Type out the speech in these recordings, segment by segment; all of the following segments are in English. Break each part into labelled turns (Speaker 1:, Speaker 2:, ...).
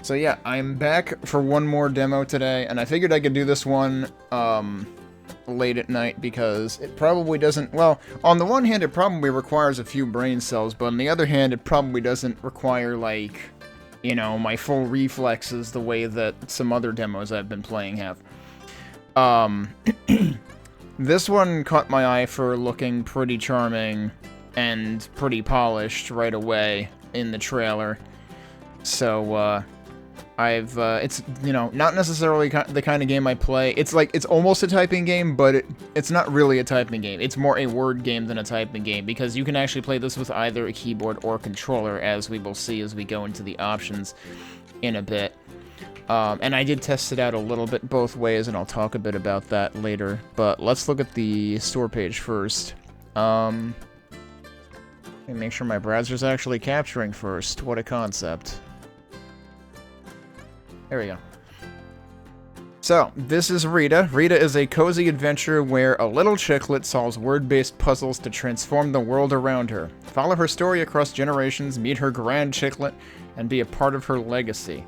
Speaker 1: So yeah, I'm back for one more demo today, and I figured I could do this one, late at night, because it probably doesn't, well, on the one hand, it probably requires a few brain cells, but on the other hand, it probably doesn't require, like, you know, my full reflexes the way that some other demos I've been playing have. This one caught my eye for looking pretty charming and pretty polished right away in the trailer. So, it's, you know, not necessarily the kind of game I play. It's like, it's almost a typing game, but it's not really a typing game. It's more a word game than a typing game, because you can actually play this with either a keyboard or controller, as we will see as we go into the options in a bit. And I did test it out a little bit both ways, and I'll talk a bit about that later. But let's look at the store page first. Let me make sure my browser's actually capturing first. What a concept. There we go. So, this is Rita. Rita is a cozy adventure where a little chicklet solves word-based puzzles to transform the world around her. Follow her story across generations, meet her grand chicklet, and be a part of her legacy.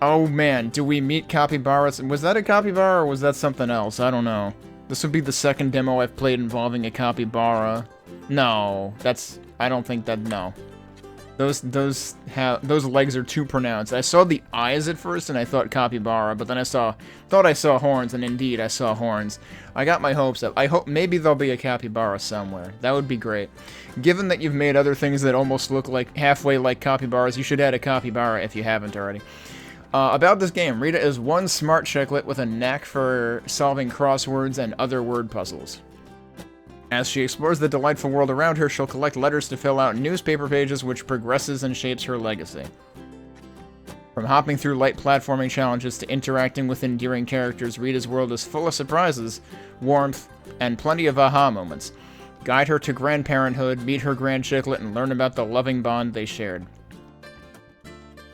Speaker 1: Oh man, do we meet capybaras? Was that a capybara or was that something else? I don't know. This would be the second demo I've played involving a capybara. No, I don't think that, no. Those legs are too pronounced. I saw the eyes at first and I thought capybara, but then I thought I saw horns, and indeed I saw horns. I got my hopes up. I hope maybe there'll be a capybara somewhere. That would be great. Given that you've made other things that almost look like halfway like capybaras, you should add a capybara if you haven't already. About this game, Rita is one smart chicklet with a knack for solving crosswords and other word puzzles. As she explores the delightful world around her, she'll collect letters to fill out newspaper pages, which progresses and shapes her legacy. From hopping through light platforming challenges to interacting with endearing characters, Rita's world is full of surprises, warmth, and plenty of aha moments. Guide her to grandparenthood, meet her grand chicklet, and learn about the loving bond they shared.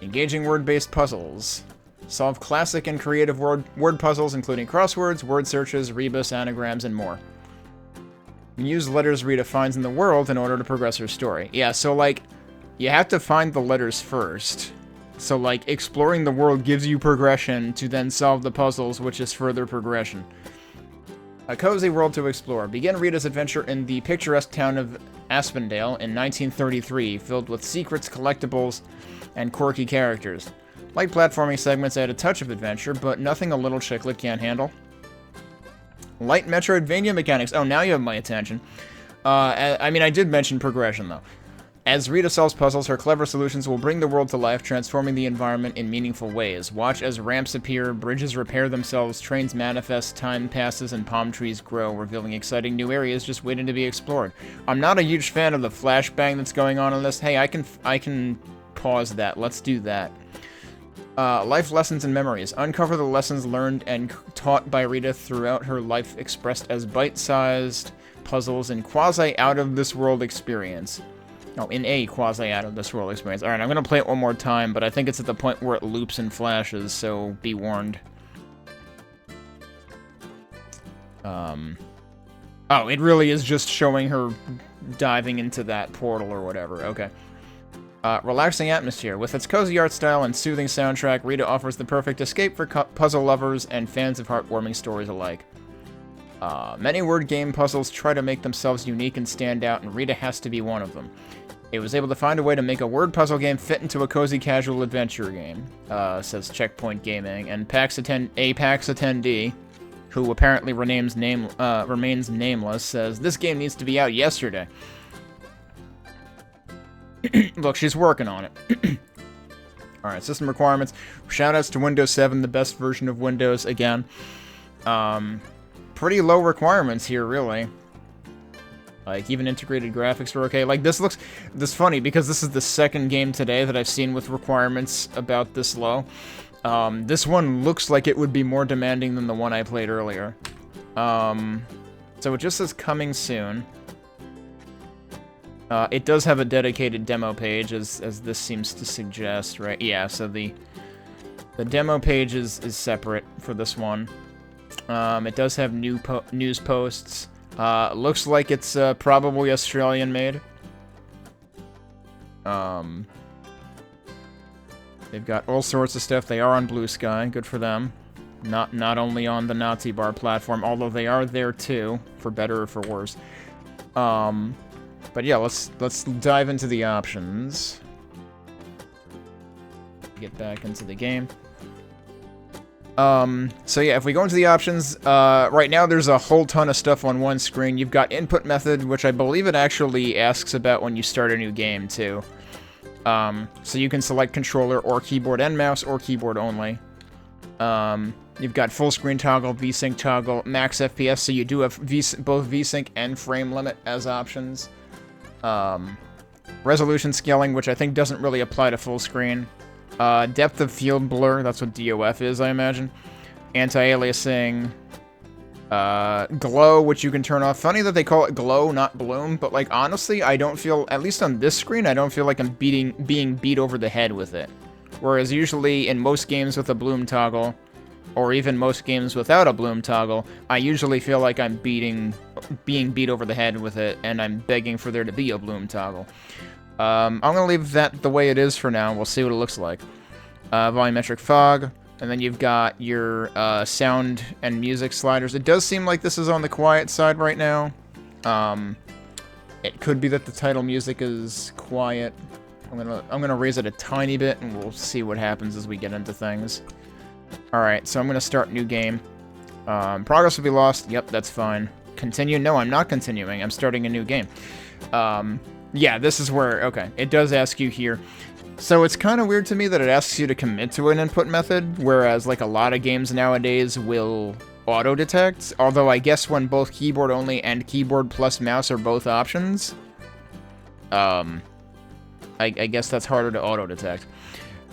Speaker 1: Engaging word-based puzzles. Solve classic and creative word puzzles, including crosswords, word searches, rebus, anagrams, and more. Use letters Rita finds in the world in order to progress her story. Yeah, so, like, you have to find the letters first. So, like, exploring the world gives you progression to then solve the puzzles, which is further progression. A cozy world to explore. Begin Rita's adventure in the picturesque town of Aspendale in 1933, filled with secrets, collectibles, and quirky characters. Light platforming segments add a touch of adventure, but nothing a little chicklet can't handle. Light Metroidvania mechanics. Oh, now you have my attention. I mean, I did mention progression, though. As Rita solves puzzles, her clever solutions will bring the world to life, transforming the environment in meaningful ways. Watch as ramps appear, bridges repair themselves, trains manifest, time passes, and palm trees grow, revealing exciting new areas just waiting to be explored. I'm not a huge fan of the flashbang that's going on in this. Hey, I can pause that. Let's do that. Life lessons and memories. Uncover the lessons learned and taught by Rita throughout her life, expressed as bite-sized puzzles in quasi-out-of-this-world experience. No, in a quasi-out-of-this-world experience. Alright, I'm gonna play it one more time, but I think it's at the point where it loops and flashes, so be warned. Oh, it really is just showing her diving into that portal or whatever. Okay. Relaxing atmosphere. With its cozy art style and soothing soundtrack, Rita offers the perfect escape for puzzle lovers and fans of heartwarming stories alike. Many word game puzzles try to make themselves unique and stand out, and Rita has to be one of them. It was able to find a way to make a word puzzle game fit into a cozy casual adventure game, says Checkpoint Gaming, and PAX attendee, who apparently remains nameless, says, "This game needs to be out yesterday." Look, she's working on it. Alright, system requirements. Shoutouts to Windows 7, the best version of Windows, again. Pretty low requirements here, really. Like, even integrated graphics are okay. Like, this funny, because this is the second game today that I've seen with requirements about this low. This one looks like it would be more demanding than the one I played earlier. So it just says coming soon. It does have a dedicated demo page, as this seems to suggest, right? Yeah, so the demo page is separate for this one. It does have news posts. Looks like it's probably Australian made. They've got all sorts of stuff. They are on Blue Sky. Good for them. Not only on the Nazi bar platform, although they are there too, for better or for worse. But yeah, let's dive into the options. Get back into the game. So yeah, if we go into the options, right now there's a whole ton of stuff on one screen. You've got input method, which I believe it actually asks about when you start a new game too. So you can select controller or keyboard and mouse or keyboard only. You've got full screen toggle, VSync toggle, max FPS, so you do have both VSync and frame limit as options. Resolution scaling, which I think doesn't really apply to full screen. Depth of field blur, that's what DOF is, I imagine. Anti-aliasing. Glow, which you can turn off. Funny that they call it glow, not bloom, but like honestly, I don't feel, at least on this screen, I don't feel like I'm being beat over the head with it. Whereas usually in most games with a bloom toggle, or even most games without a bloom toggle, I usually feel like I'm being beat over the head with it, and I'm begging for there to be a bloom toggle. I'm gonna leave that the way it is for now. We'll see what it looks like. Volumetric fog. And then you've got your sound and music sliders. It does seem like this is on the quiet side right now. It could be that the title music is quiet. I'm gonna raise it a tiny bit, and we'll see what happens as we get into things. All right, so I'm gonna start new game. Progress will be lost. Yep, that's fine. Continue? No, I'm not continuing. I'm starting a new game. Yeah, this is where, okay, it does ask you here. So it's kind of weird to me that it asks you to commit to an input method, whereas like a lot of games nowadays will auto-detect, although I guess when both keyboard only and keyboard plus mouse are both options, I guess that's harder to auto-detect.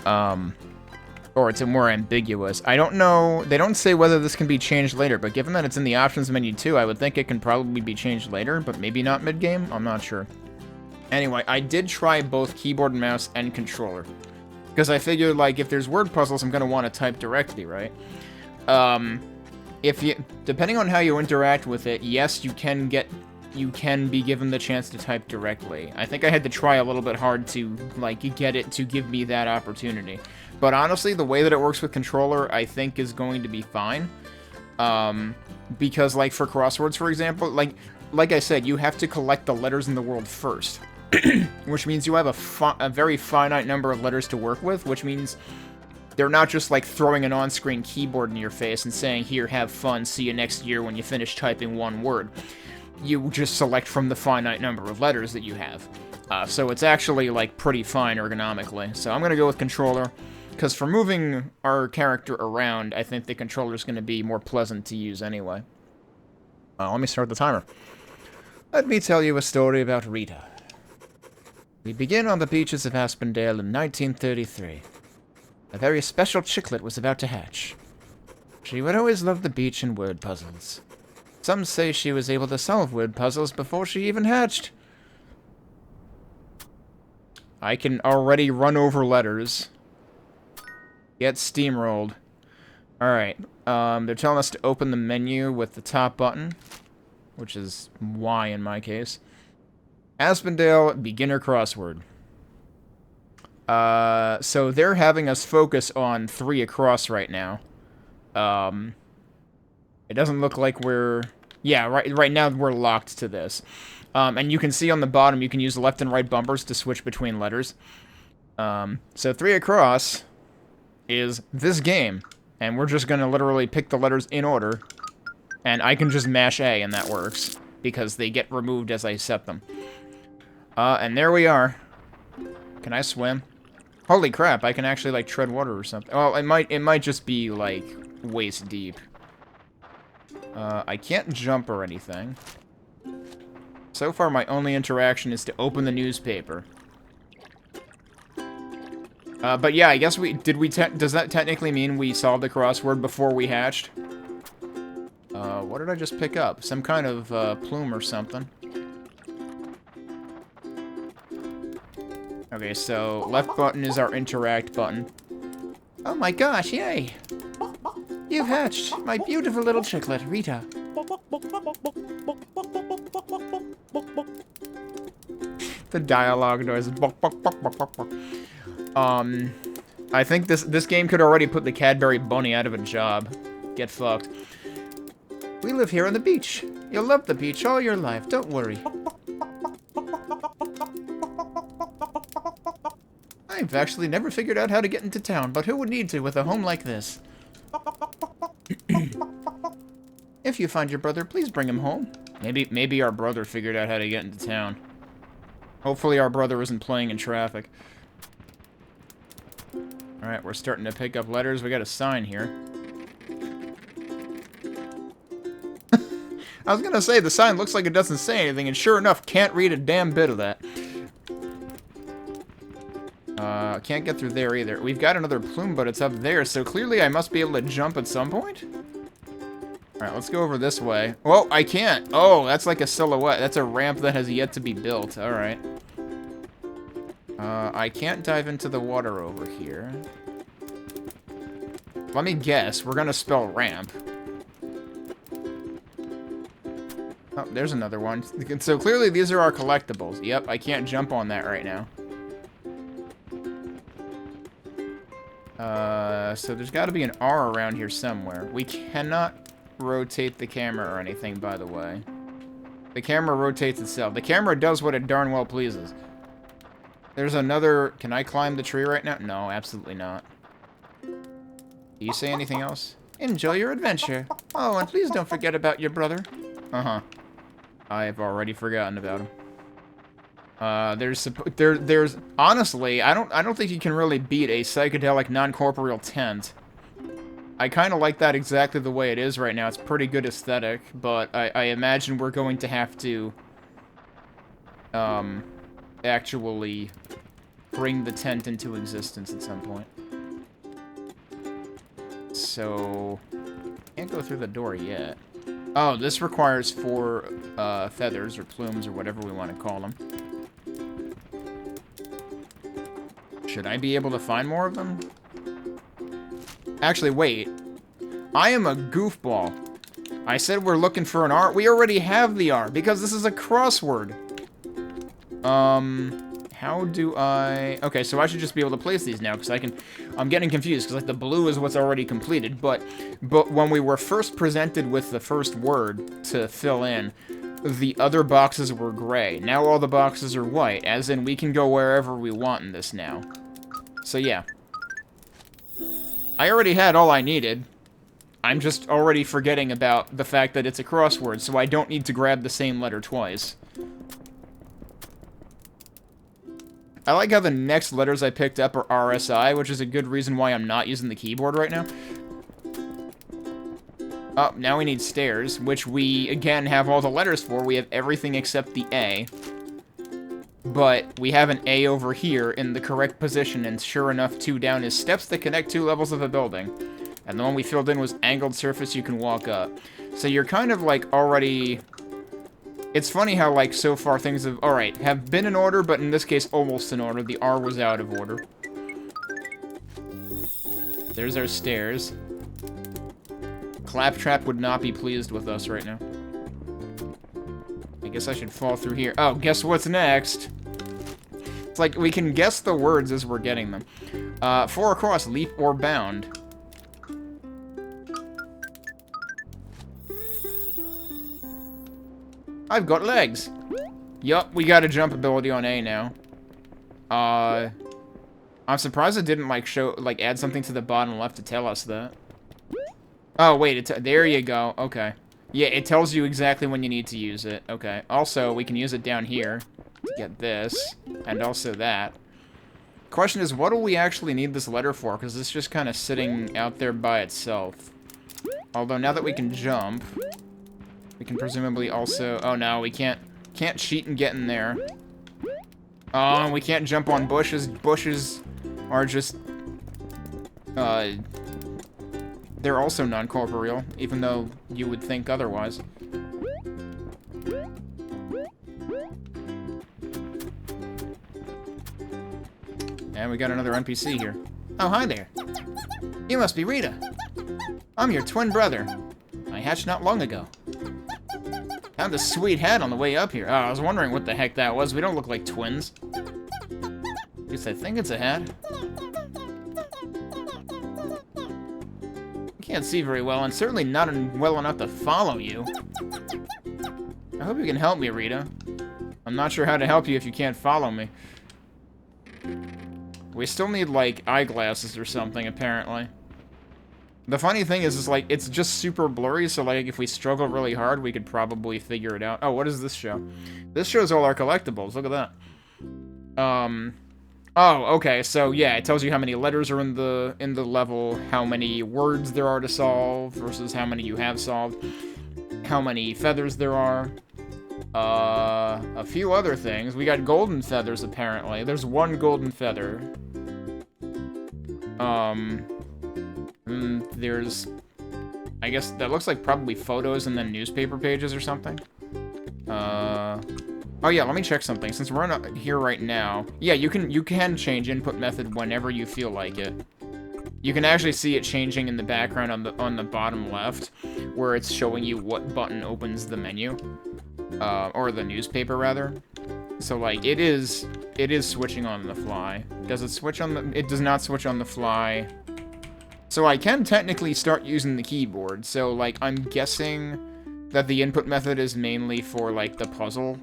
Speaker 1: Or it's more ambiguous. I don't know, they don't say whether this can be changed later, but given that it's in the options menu too, I would think it can probably be changed later, but maybe not mid-game? I'm not sure. Anyway, I did try both keyboard and mouse and controller. Because I figured, like, if there's word puzzles, I'm going to want to type directly, right? Depending on how you interact with it, yes, you can be given the chance to type directly. I think I had to try a little bit hard to, like, get it to give me that opportunity. But honestly, the way that it works with controller, I think is going to be fine. Because, like, for crosswords, for example, like I said, you have to collect the letters in the world first. Which means you have a very finite number of letters to work with, which means they're not just like throwing an on-screen keyboard in your face and saying, here, have fun, see you next year when you finish typing one word. You just select from the finite number of letters that you have. So it's actually like pretty fine ergonomically. So I'm going to go with controller, because for moving our character around, I think the controller is going to be more pleasant to use anyway. Let me start the timer. Let me tell you a story about Rita. We begin on the beaches of Aspendale in 1933. A very special chicklet was about to hatch. She would always love the beach and word puzzles. Some say she was able to solve word puzzles before she even hatched. I can already run over letters. Get steamrolled. Alright, they're telling us to open the menu with the top button, which is Y in my case. Aspendale Beginner Crossword. So they're having us focus on 3 across right now. It doesn't look like we're... Yeah, right now we're locked to this. And you can see on the bottom, you can use left and right bumpers to switch between letters. So 3 across is this game. And we're just gonna literally pick the letters in order. And I can just mash A and that works, because they get removed as I set them. And there we are. Can I swim? Holy crap, I can actually, like, tread water or something. Well, it might just be, like, waist deep. I can't jump or anything. So far, my only interaction is to open the newspaper. But yeah, I guess does that technically mean we solved the crossword before we hatched? What did I just pick up? Some kind of, plume or something. Okay, so left button is our interact button. Oh my gosh, yay! You've hatched, my beautiful little chicklet, Rita. The dialogue noise. I think this game could already put the Cadbury Bunny out of a job. Get fucked. We live here on the beach. You'll love the beach all your life, don't worry. I've actually never figured out how to get into town, but who would need to with a home like this? If you find your brother, please bring him home. Maybe our brother figured out how to get into town. Hopefully our brother isn't playing in traffic. Alright, we're starting to pick up letters. We got a sign here. I was gonna say, the sign looks like it doesn't say anything, and sure enough, can't read a damn bit of that. Can't get through there either. We've got another plume, but it's up there, so clearly I must be able to jump at some point? Alright, let's go over this way. Oh, I can't! Oh, that's like a silhouette. That's a ramp that has yet to be built. Alright. I can't dive into the water over here. Let me guess. We're gonna spell ramp. Oh, there's another one. So clearly these are our collectibles. Yep, I can't jump on that right now. So there's got to be an R around here somewhere. We cannot rotate the camera or anything, by the way. The camera rotates itself. The camera does what it darn well pleases. There's another... Can I climb the tree right now? No, absolutely not. Do you say anything else? Enjoy your adventure. Oh, and please don't forget about your brother. Uh-huh. I've already forgotten about him. There's honestly, I don't think you can really beat a psychedelic non-corporeal tent. I kind of like that exactly the way it is right now. It's pretty good aesthetic, but I imagine we're going to have to actually bring the tent into existence at some point. So can't go through the door yet. Oh, this requires 4 feathers or plumes or whatever we want to call them. Should I be able to find more of them? Actually, wait. I am a goofball. I said we're looking for an R. We already have the R, because this is a crossword. How do I... Okay, so I should just be able to place these now, because I'm getting confused, because, like, the blue is what's already completed, but when we were first presented with the first word to fill in, the other boxes were gray. Now all the boxes are white, as in we can go wherever we want in this now. So, yeah. I already had all I needed. I'm just already forgetting about the fact that it's a crossword, so I don't need to grab the same letter twice. I like how the next letters I picked up are RSI, which is a good reason why I'm not using the keyboard right now. Oh, now we need stairs, which we, again, have all the letters for. We have everything except the A. But we have an A over here in the correct position, and sure enough, 2 down is steps that connect 2 levels of a building. And the one we filled in was angled surface you can walk up. So you're kind of, like, already... It's funny how, like, so far things have... Alright, have been in order, but in this case, almost in order. The R was out of order. There's our stairs. Claptrap would not be pleased with us right now. I guess I should fall through here. Oh, guess what's next? It's like, we can guess the words as we're getting them. 4 across, leap or bound. I've got legs. Yup, we got a jump ability on A now. I'm surprised it didn't, like, add something to the bottom left to tell us that. Oh, wait, there you go. Okay. Yeah, it tells you exactly when you need to use it. Okay. Also, we can use it down here to get this, and also that. Question is, what do we actually need this letter for? Because it's just kind of sitting out there by itself. Although, now that we can jump, we can presumably also... Oh, no, we can't cheat and get in there. Oh, we can't jump on bushes. Bushes are just... They're also non-corporeal, even though you would think otherwise. And we got another NPC here. Oh, hi there. You must be Rita. I'm your twin brother. I hatched not long ago. Found a sweet hat on the way up here. Oh, I was wondering what the heck that was. We don't look like twins. At least I think it's a hat. Can't see very well, and certainly not well enough to follow you. I hope you can help me, Rita. I'm not sure how to help you if you can't follow me. We still need, like, eyeglasses or something, apparently. The funny thing is like, it's just super blurry, so, like, if we struggle really hard, we could probably figure it out. Oh, what does this show? This shows all our collectibles. Look at that. Oh, okay, so, yeah, it tells you how many letters are in the level, how many words there are to solve versus how many you have solved, how many feathers there are. A few other things. We got golden feathers, apparently. There's one golden feather. There's... I guess that looks like probably photos and then newspaper pages or something. Oh yeah, let me check something. Since we're on here right now... Yeah, you can change input method whenever you feel like it. You can actually see it changing in the background on the bottom left, where it's showing you what button opens the menu. Or the newspaper, rather. So, like, it is switching on the fly. Does it switch on the... It does not switch on the fly. So I can technically start using the keyboard. So, like, I'm guessing that the input method is mainly for, like, the puzzle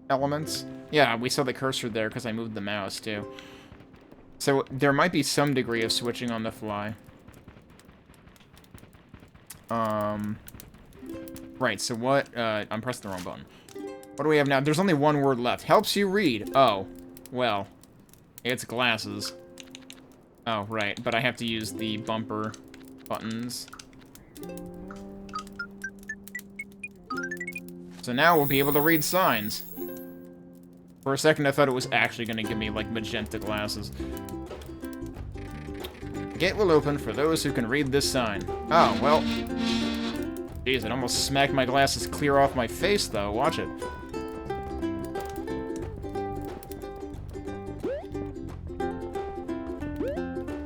Speaker 1: elements. Yeah, we saw the cursor there because I moved the mouse, too. So there might be some degree of switching on the fly. Right, so what, I'm pressing the wrong button. What do we have now? There's only one word left. Helps you read. Oh, well, it's glasses. Oh, right, but I have to use the bumper buttons. So now we'll be able to read signs. For a second, I thought it was actually going to give me, like, magenta glasses. Gate will open for those who can read this sign. Oh, well... Jeez, it almost smacked my glasses clear off my face, though. Watch it.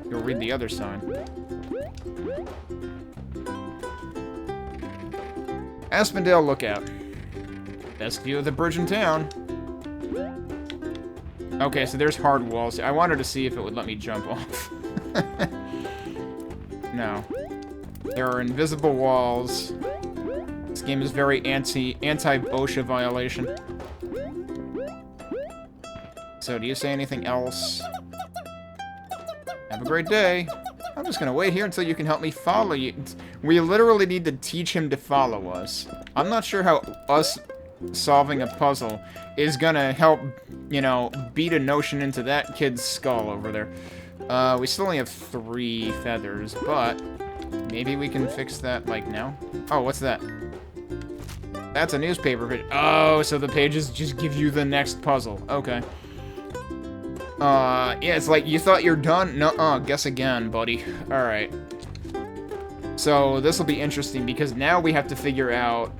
Speaker 1: You'll read the other sign. Aspendale Lookout. Best view of the bridge in town. Okay, so there's hard walls. I wanted to see if it would let me jump off. No. There are invisible walls. This game is very anti-OSHA violation. So, do you say anything else? Have a great day. I'm just gonna wait here until you can help me follow you. We literally need to teach him to follow us. I'm not sure how us solving a puzzle is gonna help, you know, beat a notion into that kid's skull over there. We still only have 3 feathers, but maybe we can fix that, like, now? Oh, what's that? That's a newspaper page. Oh, so the pages just give you the next puzzle. Okay. Yeah, it's like, you thought you're done? Nuh-uh, guess again, buddy. Alright. So, this will be interesting, because now we have to figure out...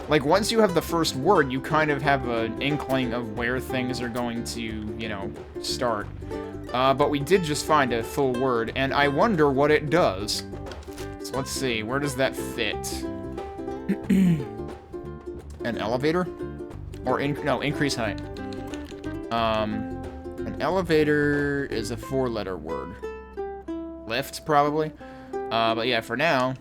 Speaker 1: Like, once you have the first word, you kind of have an inkling of where things are going to, you know, start. But we did just find a full word, and I wonder what it does. So let's see, where does that fit? An elevator? Or, no, increase height. An elevator is a 4-letter word. Lift, probably. But yeah, for now...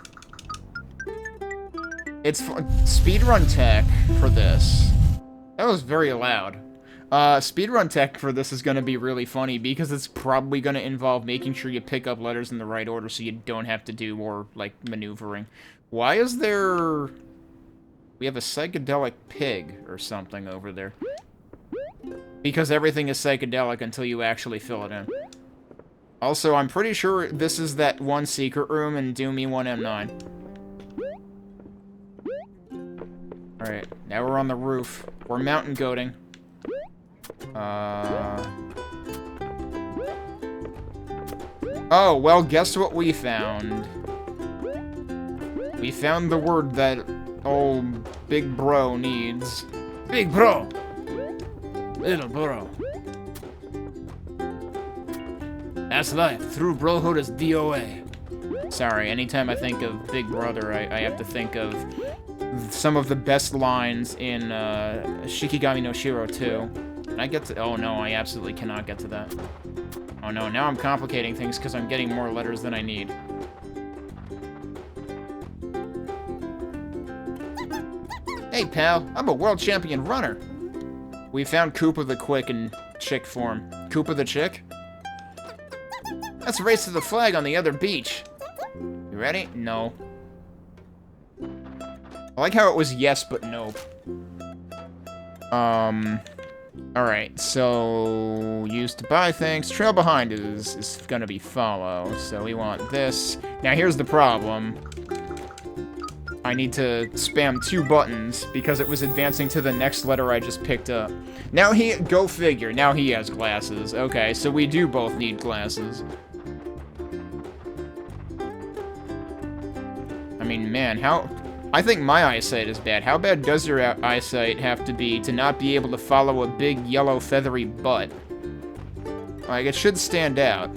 Speaker 1: It's speedrun tech for this. That was very loud. Speedrun tech for this is going to be really funny because it's probably going to involve making sure you pick up letters in the right order so you don't have to do more, like, maneuvering. Why is there... We have a psychedelic pig or something over there. Because everything is psychedelic until you actually fill it in. Also, I'm pretty sure this is that one secret room in Doomy 1M9. Alright, now we're on the roof. We're mountain goating. Oh, well, guess what we found? We found the word that old Big Bro needs. Big Bro! Little bro. That's life. Through brohood is DOA. Sorry, anytime I think of Big Brother, I have to think of some of the best lines in Shikigami no Shiro 2. Can I get to... Oh no, I absolutely cannot get to that. Oh no, now I'm complicating things because I'm getting more letters than I need. Hey, pal, I'm a world champion runner. We found Koopa the Quick in chick form. Koopa the Chick? Let's race to the flag on the other beach. You ready? No. I like how it was yes, but no. Alright, so use to buy things. Trail behind is gonna be follow, so we want this. Now here's the problem. I need to spam 2 buttons because it was advancing to the next letter I just picked up. Now go figure, now he has glasses. Okay, so we do both need glasses. I mean, man, I think my eyesight is bad. How bad does your eyesight have to be to not be able to follow a big yellow feathery butt? Like, it should stand out.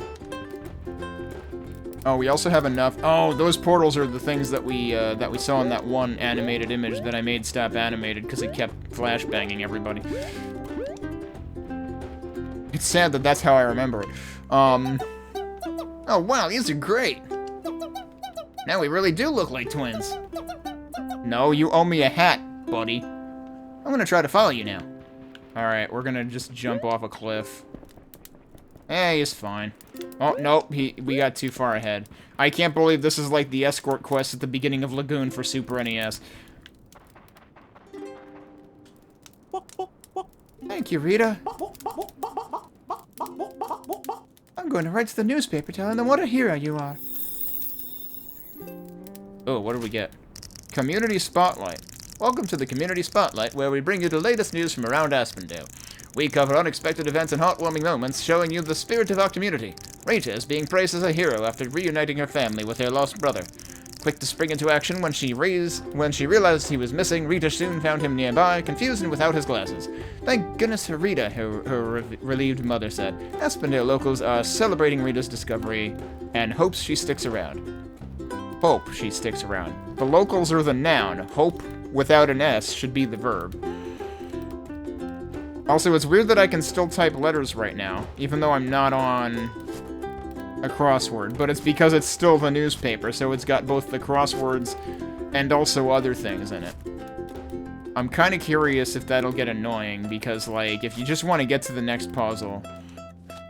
Speaker 1: Oh, we also have enough. Oh, those portals are the things that we saw in that one animated image that I made stop animated because it kept flashbanging everybody. It's sad that that's how I remember it. Oh, wow, these are great. Now we really do look like twins. No, you owe me a hat, buddy. I'm gonna try to follow you now. Alright, we're gonna just jump off a cliff. Hey, he's fine. Oh, nope, we got too far ahead. I can't believe this is like the escort quest at the beginning of Lagoon for Super NES. Thank you, Rita. I'm going to write to the newspaper telling them what a hero you are. Oh, what did we get? Community Spotlight. Welcome to the Community Spotlight, where we bring you the latest news from around Aspendale. We cover unexpected events and heartwarming moments, showing you the spirit of our community. Rita is being praised as a hero after reuniting her family with her lost brother. Quick to spring into action when she realized he was missing, Rita soon found him nearby, confused and without his glasses. Thank goodness for Rita, her relieved mother said. Aspendale locals are celebrating Rita's discovery and hopes she sticks around. Hope she sticks around. The locals are the noun. Hope without an S should be the verb. Also, it's weird that I can still type letters right now, even though I'm not on a crossword, but it's because it's still the newspaper, so it's got both the crosswords and also other things in it. I'm kind of curious if that'll get annoying, because, like, if you just want to get to the next puzzle,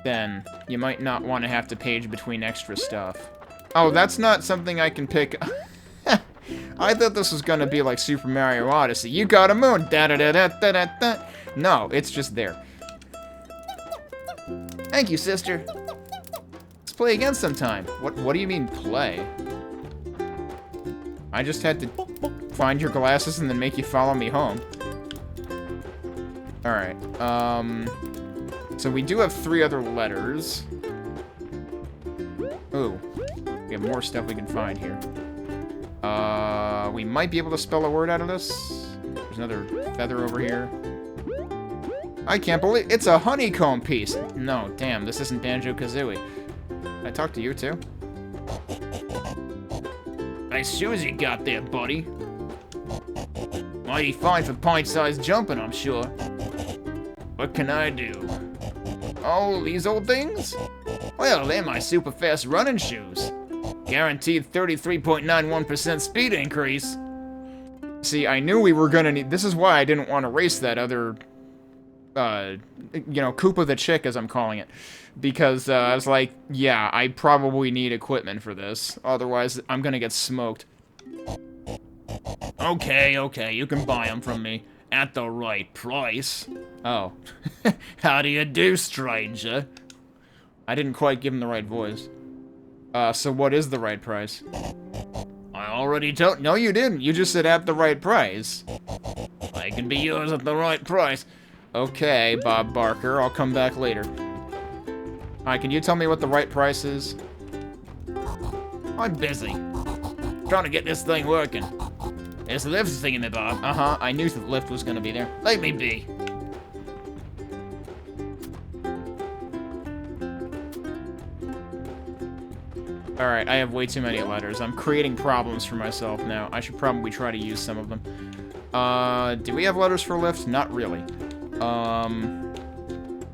Speaker 1: then you might not want to have to page between extra stuff. Oh, that's not something I can pick. I thought this was gonna be like Super Mario Odyssey. You got a moon! Da-da-da-da-da-da-da. No, it's just there. Thank you, sister. Let's play again sometime. What do you mean, play? I just had to find your glasses and then make you follow me home. Alright, so we do have 3 other letters. Ooh. We have more stuff we can find here. We might be able to spell a word out of this. There's another feather over here. I can't believe it's a honeycomb piece. No, damn, this isn't Banjo-Kazooie. I talked to you too. Nice shoes you got there, buddy. Mighty fine for pint-sized jumping, I'm sure. What can I do? Oh, these old things? Well, they're my super fast running shoes. Guaranteed 33.91% speed increase. See, I knew we were gonna need... This is why I didn't want to race that other... you know, Koopa the Chick, as I'm calling it. Because, I was like, yeah, I probably need equipment for this. Otherwise, I'm gonna get smoked. Okay, you can buy them from me. At the right price. Oh. How do you do, stranger? I didn't quite give him the right voice. So what is the right price? I already told... No, you didn't. You just said at the right price. I can be yours at the right price. Okay, Bob Barker. I'll come back later. Alright, can you tell me what the right price is? I'm busy. Trying to get this thing working. There's the lift thingamabob. Uh-huh, I knew the lift was gonna be there. Let me be. Alright, I have way too many letters. I'm creating problems for myself now. I should probably try to use some of them. Do we have letters for lift? Not really.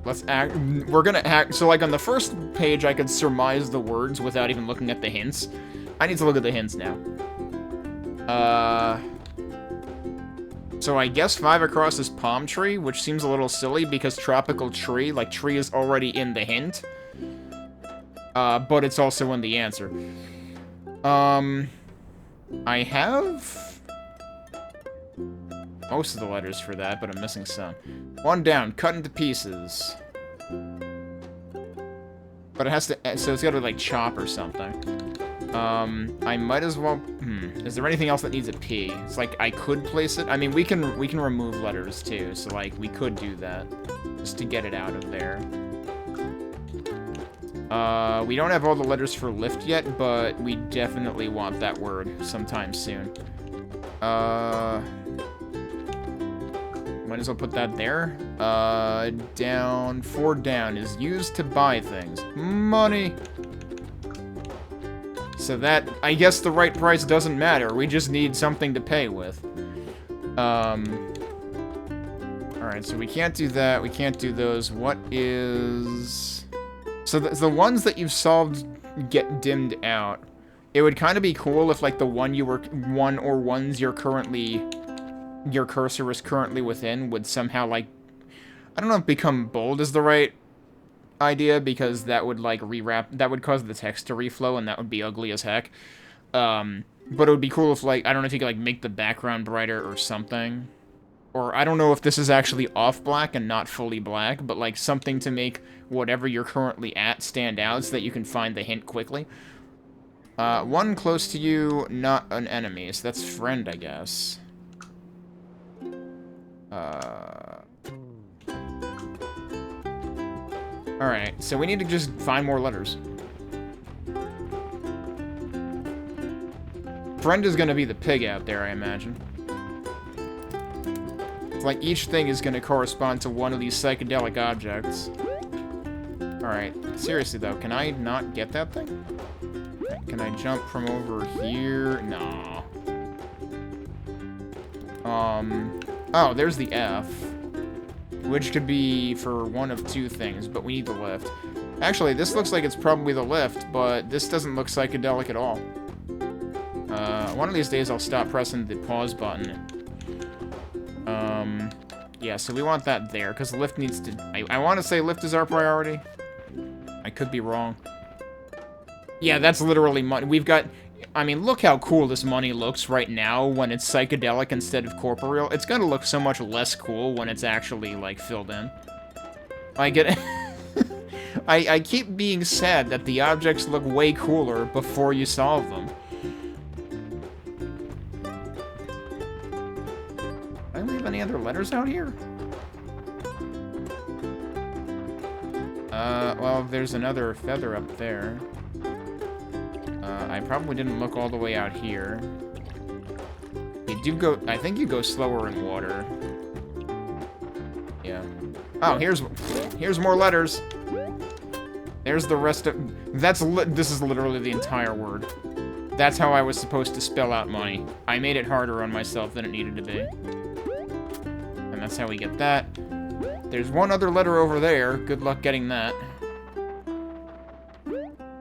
Speaker 1: Let's act... We're gonna act... So, like, on the first page, I could surmise the words without even looking at the hints. I need to look at the hints now. So I guess 5 across is palm tree, which seems a little silly because tropical tree, like tree is already in the hint. But it's also in the answer. I have most of the letters for that, but I'm missing some. 1 down, cut into pieces. But it has to, so it's gotta like chop or something. I might as well, is there anything else that needs a P? It's like, I could place it. I mean, we can remove letters too, so like, we could do that. Just to get it out of there. We don't have all the letters for lift yet, but we definitely want that word sometime soon. Might as well put that there. Down, 4 down is used to buy things. Money! So that, I guess the right price doesn't matter. We just need something to pay with. Alright, so we can't do that. We can't do those. What is... So the ones that you've solved get dimmed out. It would kind of be cool if, like, the one or ones you're currently... your cursor is currently within would somehow, like... I don't know if become bold is the right idea, because that would, like, that would cause the text to reflow, and that would be ugly as heck. But it would be cool if, like, I don't know if you could, like, make the background brighter or something. Or, I don't know if this is actually off black and not fully black, but, like, something to make whatever you're currently at stand out so that you can find the hint quickly. 1 close to you, not an enemy, so that's friend, I guess. Alright, so we need to just find more letters. Friend is gonna be the pig out there, I imagine. It's like each thing is gonna correspond to one of these psychedelic objects. Alright, seriously though, can I not get that thing? Can I jump from over here? No. Oh, there's the F. Which could be for one of 2 things, but we need the lift. Actually, this looks like it's probably the lift, but this doesn't look psychedelic at all. One of these days I'll stop pressing the pause button. Yeah, so we want that there, because the lift needs to... I want to say lift is our priority. I could be wrong. Yeah, that's literally money. We've got... I mean, look how cool this money looks right now when it's psychedelic instead of corporeal. It's gonna look so much less cool when it's actually, like, filled in. I get it. I keep being sad that the objects look way cooler before you solve them. Do I leave any other letters out here? Well, there's another feather up there. I probably didn't look all the way out here. You do go... I think you go slower in water. Yeah. Oh, here's more letters. There's the rest of... This is literally the entire word. That's how I was supposed to spell out money. I made it harder on myself than it needed to be. And that's how we get that. There's one other letter over there. Good luck getting that.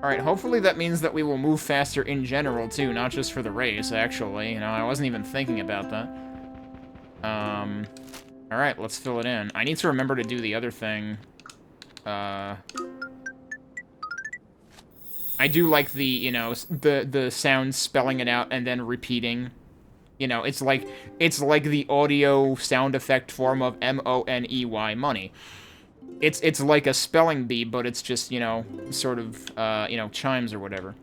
Speaker 1: Alright, hopefully that means that we will move faster in general, too, not just for the race, actually. You know, I wasn't even thinking about that. Alright, let's fill it in. I need to remember to do the other thing. I do like the, you know, the sound spelling it out and then repeating. You know, it's like the audio sound effect form of M-O-N-E-Y, money. It's like a spelling bee, but it's just, you know, sort of, you know, chimes or whatever.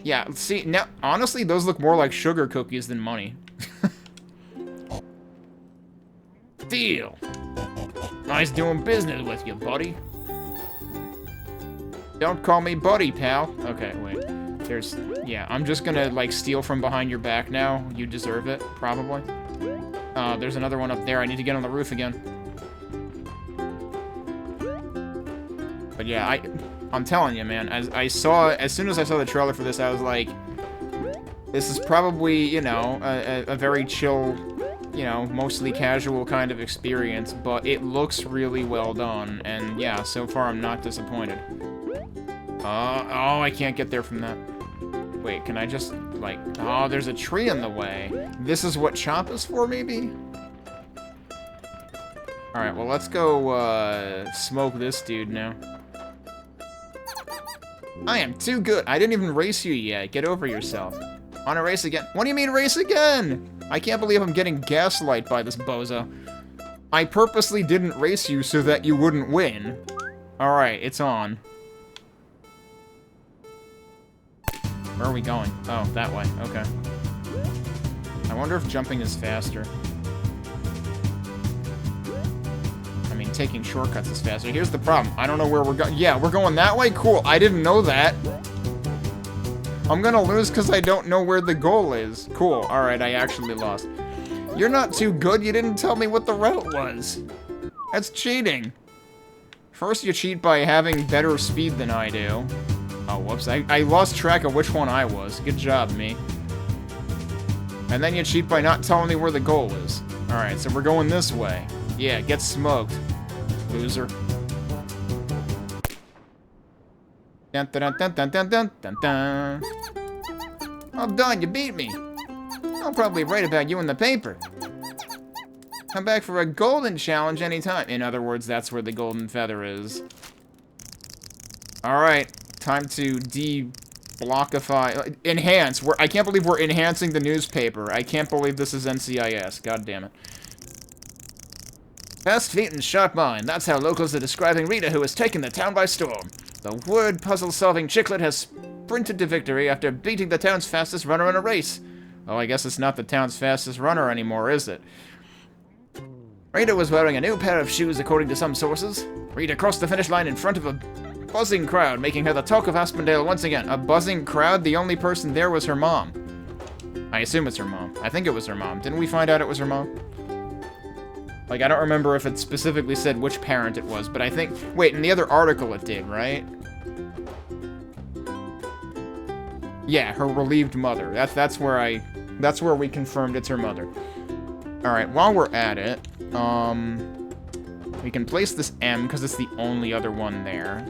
Speaker 1: Yeah, see, now, honestly, those look more like sugar cookies than money. Deal. Nice doing business with you, buddy. Don't call me buddy, pal. Okay, wait. Yeah, I'm just gonna, like, steal from behind your back now. You deserve it, probably. There's another one up there. I need to get on the roof again. But yeah, I'm telling you, man, as soon as I saw the trailer for this, I was like, this is probably, you know, a very chill, you know, mostly casual kind of experience, but it looks really well done, and yeah, so far I'm not disappointed. Oh, I can't get there from that. Wait, can I just, like... Oh, there's a tree in the way. This is what chop is for, maybe? Alright, well, let's go, smoke this dude now. I am too good. I didn't even race you yet. Get over yourself. Wanna race again? What do you mean race again? I can't believe I'm getting gaslight by this bozo. I purposely didn't race you so that you wouldn't win. Alright, it's on. Where are we going? Oh, that way. Okay. I wonder if jumping is faster. I mean, taking shortcuts is faster. Here's the problem. I don't know where we're going. Yeah, we're going that way? Cool. I didn't know that. I'm gonna lose because I don't know where the goal is. Cool. Alright, I actually lost. You're not too good. You didn't tell me what the route was. That's cheating. First, you cheat by having better speed than I do. Oh, whoops. I lost track of which one I was. Good job, me. And then you cheat by not telling me where the goal is. Alright, so we're going this way. Yeah, get smoked, loser. Dun dun dun dun dun dun dun dun. Well done, you beat me. I'll probably write about you in the paper. Come back for a golden challenge anytime. In other words, that's where the golden feather is. Alright, time to de-blockify. Enhance. I can't believe we're enhancing the newspaper. I can't believe this is NCIS. God damn it. Fast feet and sharp mind. That's how locals are describing Rita, who has taken the town by storm. The word puzzle-solving chicklet has sprinted to victory after beating the town's fastest runner in a race. Oh, I guess it's not the town's fastest runner anymore, is it? Rita was wearing a new pair of shoes, according to some sources. Rita crossed the finish line in front of a buzzing crowd, making her the talk of Aspendale once again. A buzzing crowd? The only person there was her mom. I assume it's her mom. I think it was her mom. Didn't we find out it was her mom? Like, I don't remember if it specifically said which parent it was, but I think... Wait, in the other article it did, right? Yeah, her relieved mother. That's where we confirmed it's her mother. Alright, while we're at it, we can place this M, because it's the only other one there.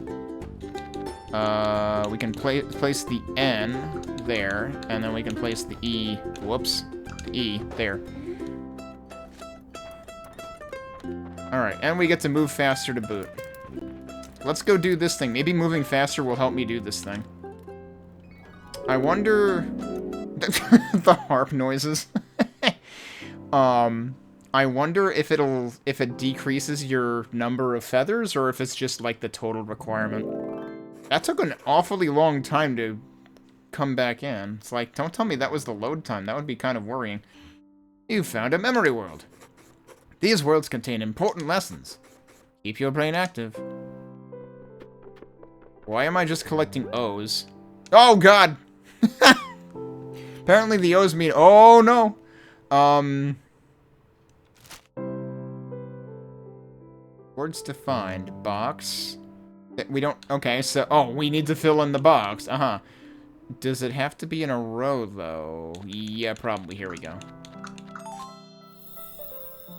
Speaker 1: We can place the N there, and then we can place the E, whoops, the E there. Alright, and we get to move faster to boot. Let's go do this thing. Maybe moving faster will help me do this thing. I wonder... the harp noises. I wonder if it decreases your number of feathers, or if it's just, like, the total requirement. That took an awfully long time to come back in. It's like, don't tell me that was the load time. That would be kind of worrying. You found a memory world. These worlds contain important lessons. Keep your brain active. Why am I just collecting O's? Oh, God! Apparently the O's mean... Oh, no! Words to find. Box. We don't... Okay, so... Oh, we need to fill in the box. Uh-huh. Does it have to be in a row, though? Yeah, probably. Here we go.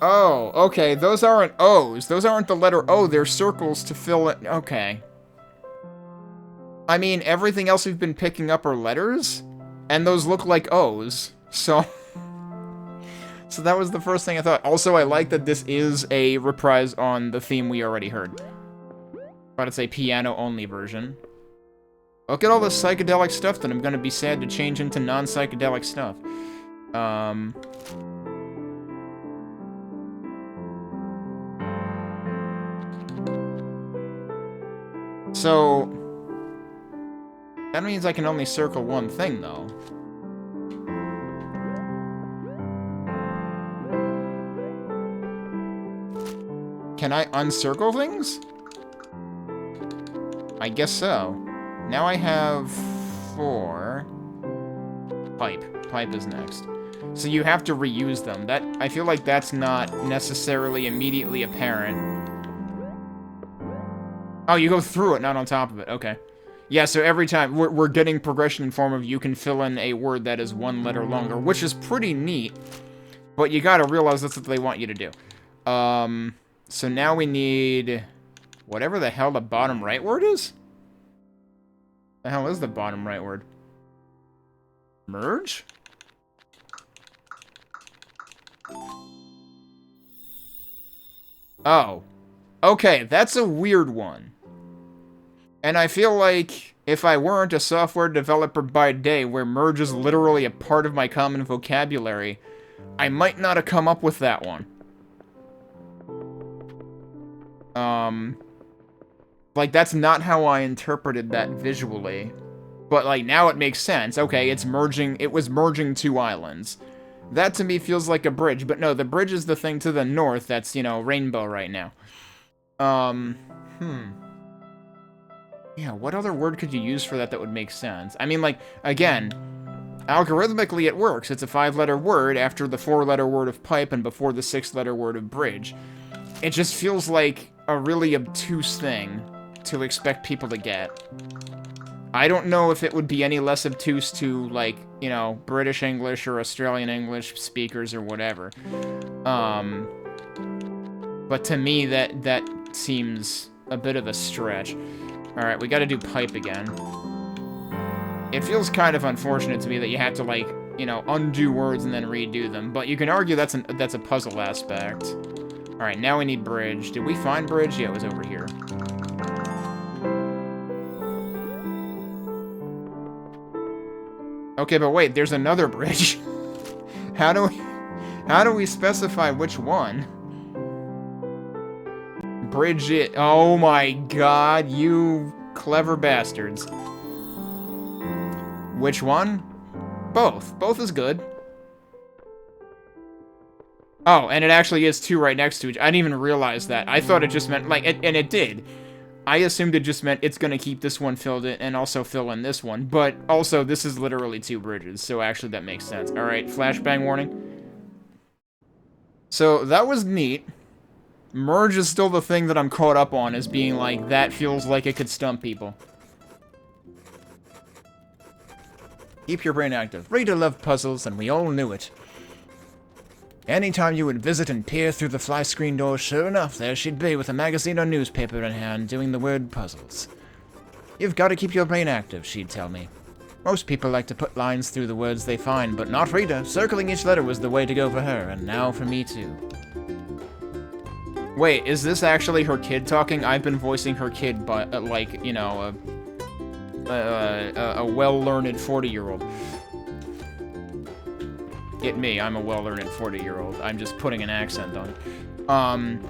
Speaker 1: Oh, okay. Those aren't O's. Those aren't the letter O. They're circles to fill it. Okay. I mean, everything else we've been picking up are letters, and those look like O's. So... So that was the first thing I thought. Also, I like that this is a reprise on the theme we already heard. But it's a piano-only version. Look at all the psychedelic stuff that I'm gonna be sad to change into non-psychedelic stuff. So... That means I can only circle one thing, though. Can I uncircle things? I guess so. Now I have 4. Pipe. Pipe is next. So you have to reuse them. That I feel like that's not necessarily immediately apparent. Oh, you go through it, not on top of it. Okay. Yeah, so every time we're getting progression in form of you can fill in a word that is 1 letter longer, which is pretty neat. But you gotta realize that's what they want you to do. So now we need whatever the hell the bottom right word is? The hell is the bottom right word? Merge? Oh. Okay, that's a weird one. And I feel like if I weren't a software developer by day, where merge is literally a part of my common vocabulary, I might not have come up with that one. Like, that's not how I interpreted that visually. But, like, now it makes sense. Okay, it was merging two islands. That, to me, feels like a bridge. But no, the bridge is the thing to the north that's, you know, rainbow right now. Yeah, what other word could you use for that would make sense? I mean, like, again, algorithmically it works. It's a 5-letter word after the 4-letter word of pipe and before the 6-letter word of bridge. It just feels like a really obtuse thing to expect people to get. I don't know if it would be any less obtuse to, like, you know, British English or Australian English speakers or whatever. But to me, that seems a bit of a stretch. Alright, we gotta do pipe again. It feels kind of unfortunate to me that you have to, like, you know, undo words and then redo them, but you can argue that's a puzzle aspect. Alright, now we need bridge. Did we find bridge? Yeah, it was over here. Okay, but wait, there's another bridge. How do we specify which one? Bridge it. Oh my god, you clever bastards. Which one? Both. Both is good. Oh, and it actually is two right next to each. I didn't even realize that. I thought it just meant, like, and it did. I assumed it just meant it's gonna keep this one filled in and also fill in this one. But also, this is literally two bridges, so actually that makes sense. Alright, flashbang warning. So, that was neat. Merge is still the thing that I'm caught up on as being like, that feels like it could stump people. Keep your brain active. Rita loved puzzles, and we all knew it. Anytime you would visit and peer through the fly screen door, sure enough, there she'd be with a magazine or newspaper in hand, doing the word puzzles. You've got to keep your brain active, she'd tell me. Most people like to put lines through the words they find, but not Rita. Circling each letter was the way to go for her, and now for me too. Wait, is this actually her kid talking? I've been voicing her kid, but, like, you know, a well-learned 40-year-old. Get me, I'm a well-learned 40-year-old. I'm just putting an accent on it.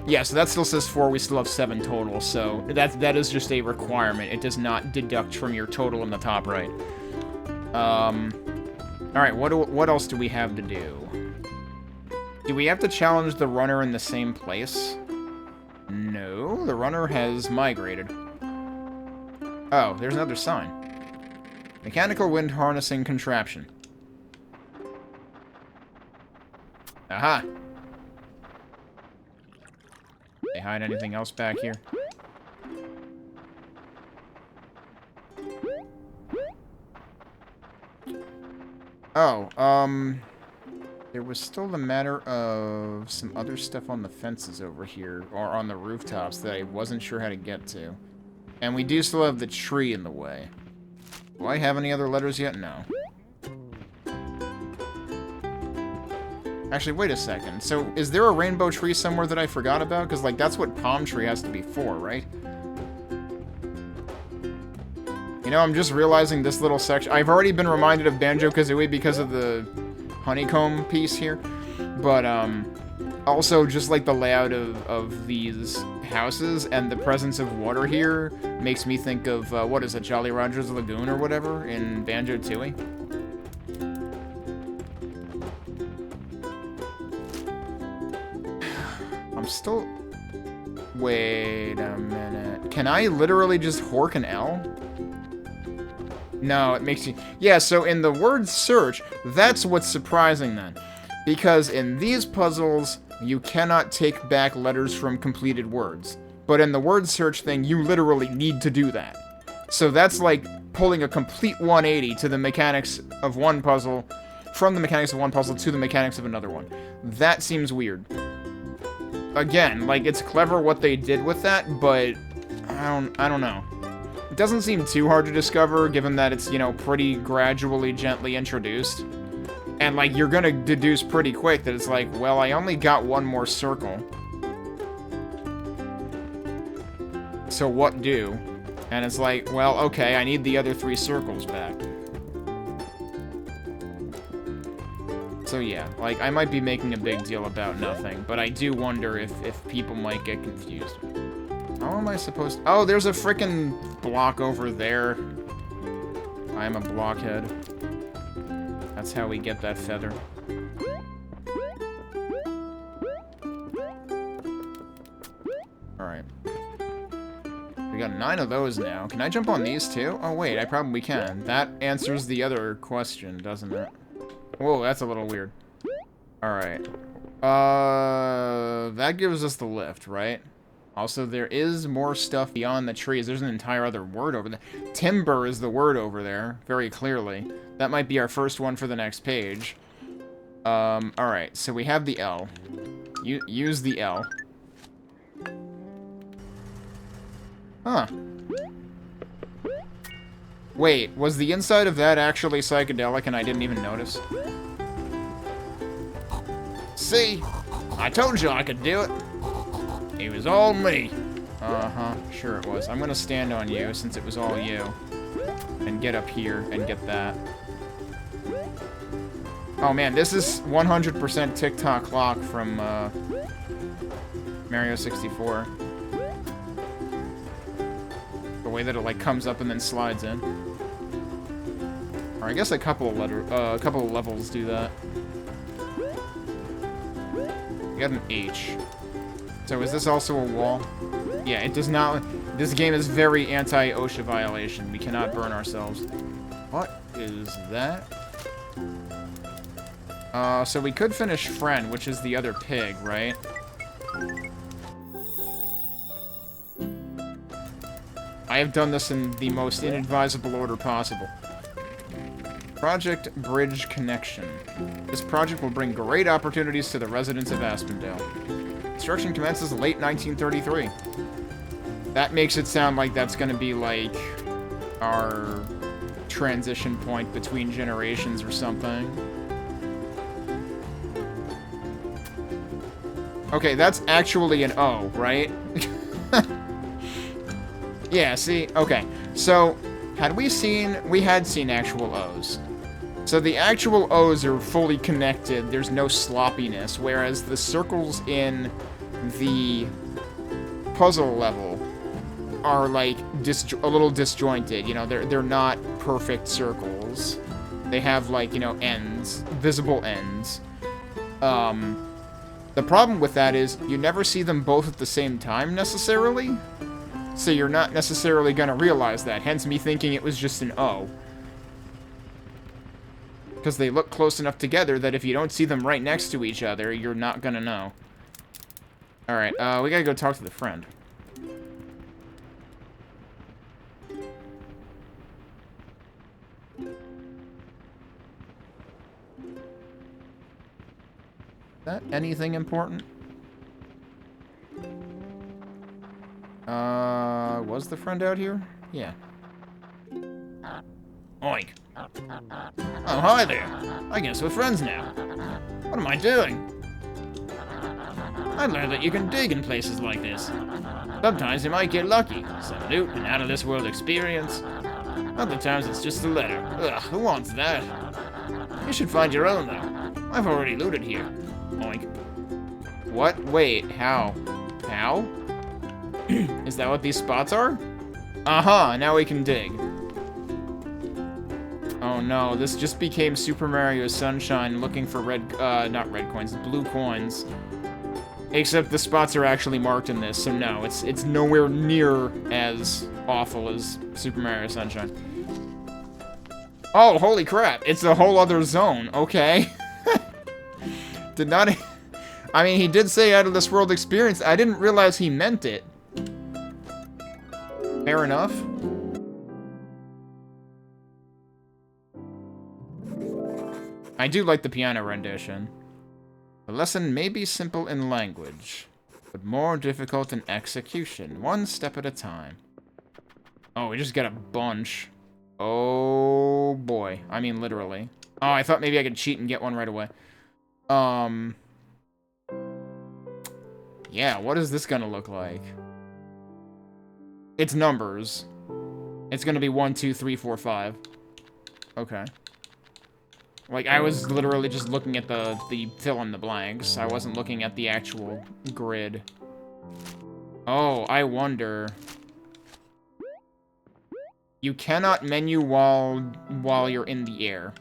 Speaker 1: Yeah, so that still says 4, we still have 7 total, so that is just a requirement. It does not deduct from your total in the top right. Alright, what else do we have to do? Do we have to challenge the runner in the same place? No, the runner has migrated. Oh, there's another sign. Mechanical wind harnessing contraption. Aha! They hide anything else back here? Oh, there was still the matter of some other stuff on the fences over here, or on the rooftops that I wasn't sure how to get to. And we do still have the tree in the way. Do I have any other letters yet? No. Actually, wait a second. So, is there a rainbow tree somewhere that I forgot about? Because, like, that's what palm tree has to be for, right? You know, I'm just realizing this little section... I've already been reminded of Banjo-Kazooie because of the honeycomb piece here. But, also, just like the layout of these houses and the presence of water here makes me think of, what is it, Jolly Roger's Lagoon or whatever in Banjo-Tooie? I'm still... Wait a minute. Can I literally just hork an L? No, it makes you... Yeah, so in the word search, that's what's surprising then. Because in these puzzles, you cannot take back letters from completed words. But in the word search thing, you literally need to do that. So that's like pulling a complete 180 to the mechanics of one puzzle, from the mechanics of one puzzle to the mechanics of another one. That seems weird. Again, like, it's clever what they did with that, but I don't know. It doesn't seem too hard to discover, given that it's, you know, pretty gradually, gently introduced. And, like, you're gonna deduce pretty quick that it's like, well, I only got one more circle. So what do? And it's like, well, okay, I need the other 3 circles back. So yeah, like, I might be making a big deal about nothing, but I do wonder if people might get confused. How am I supposed to... Oh, there's a frickin' block over there. I'm a blockhead. That's how we get that feather. Alright. We got 9 of those now. Can I jump on these too? Oh wait, I probably can. That answers the other question, doesn't it? Whoa, that's a little weird. Alright. That gives us the lift, right? Also, there is more stuff beyond the trees. There's an entire other word over there. Timber is the word over there, very clearly. That might be our first one for the next page. Alright, so we have the L. Use the L. Huh. Wait, was the inside of that actually psychedelic and I didn't even notice? See? I told you I could do it. It was all me. Uh-huh, sure it was. I'm gonna stand on you since it was all you. And get up here and get that. Oh man, this is 100% TikTok clock from Mario 64. The way that it like comes up and then slides in. Or I guess a couple of levels do that. We got an H. So is this also a wall? Yeah, it does not... This game is very anti-OSHA violation. We cannot burn ourselves. What is that? So we could finish Friend, which is the other pig, right? I have done this in the most inadvisable order possible. Project Bridge Connection. This project will bring great opportunities to the residents of Aspendale. Construction commences late 1933. That makes it sound like that's going to be, like, our transition point between generations or something. Okay, that's actually an O, right? Yeah, see? Okay. So, we had seen actual O's. So the actual O's are fully connected, there's no sloppiness, whereas the circles in the puzzle level are, like, a little disjointed, you know, they're not perfect circles. They have, like, you know, ends, visible ends. The problem with that is you never see them both at the same time, necessarily. So you're not necessarily gonna realize that, hence me thinking it was just an O. Because they look close enough together that if you don't see them right next to each other, you're not gonna know. Alright, we gotta go talk to the friend. Is that anything important? Was the friend out here? Yeah. Oink. Oh, hi there. I guess we're friends now. What am I doing? I learned that you can dig in places like this. Sometimes you might get lucky. Some loot and out-of-this-world experience. Other times it's just a letter. Ugh, who wants that? You should find your own, though. I've already looted here. Oink. What? Wait, how? How? Is that what these spots are? Aha, now we can dig. Oh no, this just became Super Mario Sunshine looking for not red coins, blue coins. Except the spots are actually marked in this, so no, it's nowhere near as awful as Super Mario Sunshine. Oh, holy crap, it's a whole other zone, okay. Did not... I mean, he did say out of this world experience, I didn't realize he meant it. Fair enough. I do like the piano rendition. The lesson may be simple in language, but more difficult in execution, one step at a time. Oh, we just got a bunch. Oh, boy. I mean, literally. Oh, I thought maybe I could cheat and get one right away. Yeah, what is this gonna look like? It's numbers. It's gonna be 1, 2, 3, 4, 5. Okay. Like, I was literally just looking at the fill in the blanks. I wasn't looking at the actual grid. Oh, I wonder. You cannot menu while you're in the air.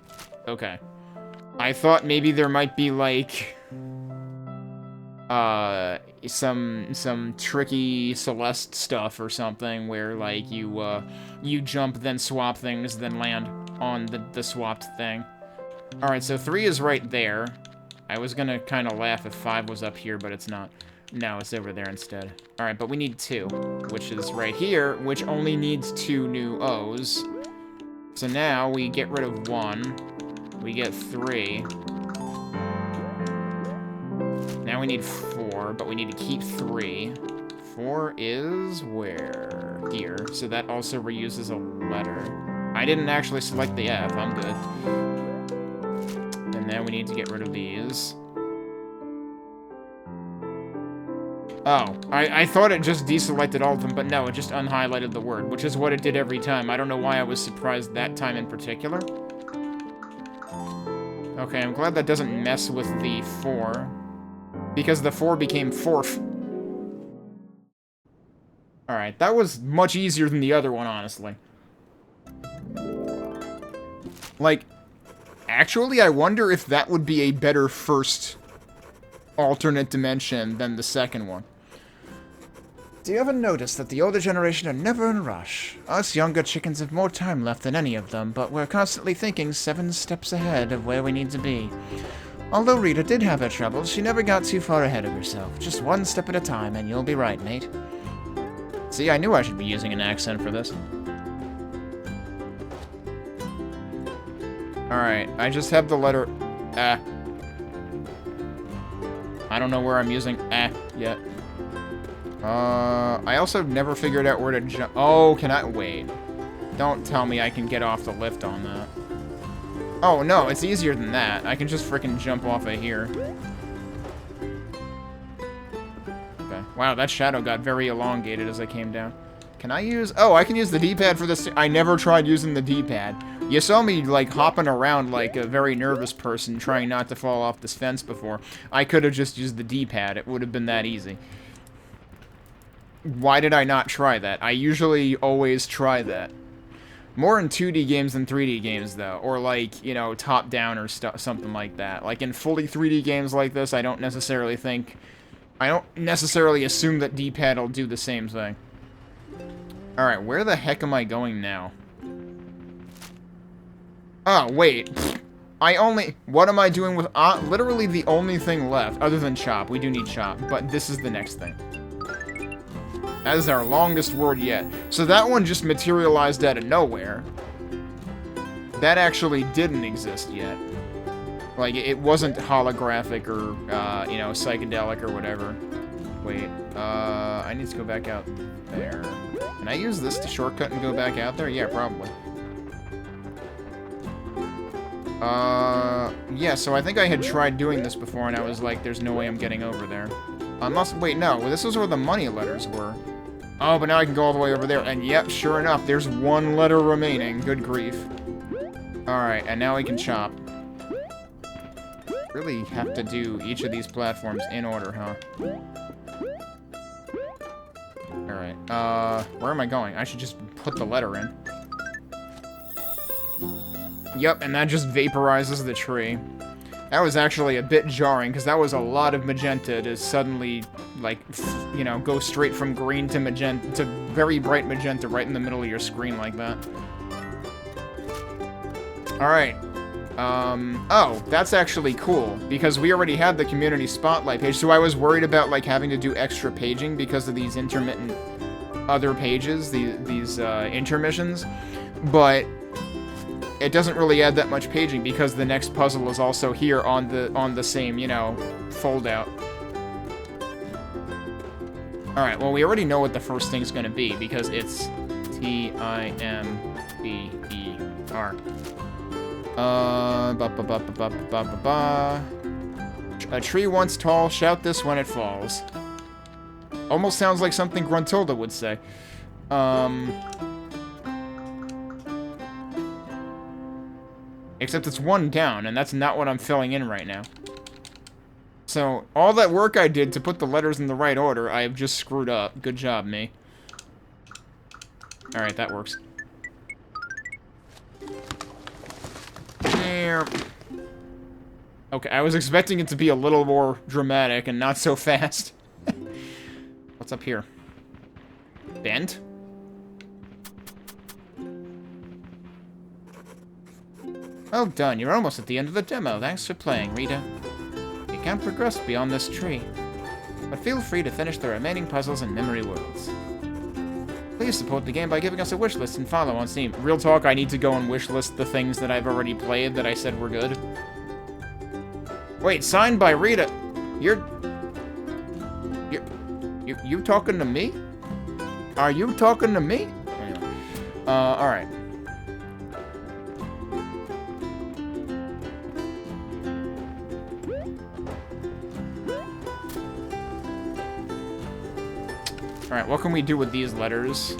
Speaker 1: Okay. I thought maybe there might be, like, some tricky Celeste stuff or something where, like, you jump, then swap things, then land on the swapped thing. Alright, so 3 is right there. I was gonna kind of laugh if 5 was up here, but it's not. No, it's over there instead. Alright, but we need 2, which is right here, which only needs 2 new O's. So now we get rid of 1. We get 3. Now we need 4, but we need to keep 3. 4 is where? Here. So that also reuses a letter. I didn't actually select the F. I'm good. And then we need to get rid of these. Oh, I thought it just deselected all of them, but no, it just unhighlighted the word, which is what it did every time. I don't know why I was surprised that time in particular. Okay, I'm glad that doesn't mess with the 4, because the 4 became 4th. Alright, that was much easier than the other one, honestly. Like, actually, I wonder if that would be a better first alternate dimension than the second one. Do you ever notice that the older generation are never in a rush? Us younger chickens have more time left than any of them, but we're constantly thinking 7 steps ahead of where we need to be. Although Rita did have her troubles, she never got too far ahead of herself. Just 1 step at a time, and you'll be right, mate. See, I knew I should be using an accent for this. Alright, I just have the letter I don't know where I'm using yet. I also never figured out where to jump. Oh, can I? Wait. Don't tell me I can get off the lift on that. Oh, no, it's easier than that. I can just frickin' jump off of here. Okay. Wow, that shadow got very elongated as I came down. Can I use... Oh, I can use the D-pad for this. I never tried using the D-pad. You saw me, like, hopping around like a very nervous person trying not to fall off this fence before. I could have just used the D-pad. It would have been that easy. Why did I not try that? I usually always try that. More in 2D games than 3D games, though. Or, like, you know, top-down or something like that. Like, in fully 3D games like this, I don't necessarily think... I don't necessarily assume that D-pad will do the same thing. Alright, where the heck am I going now? Oh, wait. I only... What am I doing with... literally the only thing left, other than chop. We do need chop, but this is the next thing. That is our longest word yet. So that one just materialized out of nowhere. That actually didn't exist yet. Like, it wasn't holographic or, you know, psychedelic or whatever. Wait, I need to go back out there. Can I use this to shortcut and go back out there? Yeah, probably. Yeah, so I think I had tried doing this before, and I was like, there's no way I'm getting over there. Wait, no, this is where the money letters were. Oh, but now I can go all the way over there, and yep, sure enough, there's 1 letter remaining. Good grief. Alright, and now we can chop. Really have to do each of these platforms in order, huh? Alright, where am I going? I should just put the letter in. Yep, and that just vaporizes the tree. That was actually a bit jarring, because that was a lot of magenta to suddenly, like, you know, go straight from green to magenta, to very bright magenta right in the middle of your screen like that. Alright. Oh, that's actually cool, because we already had the community spotlight page, so I was worried about, like, having to do extra paging because of these intermittent other pages, these intermissions, but it doesn't really add that much paging because the next puzzle is also here on the same, you know, fold-out. Alright, well, we already know what the first thing's gonna be, because it's T-I-M-B-E-R. Ba-ba-ba-ba-ba-ba-ba-ba. A tree once tall, shout this when it falls. Almost sounds like something Gruntilda would say. Except it's one down, and that's not what I'm filling in right now. So, all that work I did to put the letters in the right order, I have just screwed up. Good job, me. Alright, that works. Okay, I was expecting it to be a little more dramatic and not so fast. What's up here? Bent? Well done, you're almost at the end of the demo. Thanks for playing, Rita. You can't progress beyond this tree, but feel free to finish the remaining puzzles and memory worlds. Please support the game by giving us a wish list and follow on Steam. Real talk, I need to go and wish list the things that I've already played that I said were good. Wait, signed by Rita. You talking to me? Are you talking to me? Anyway. Alright. Alright, what can we do with these letters?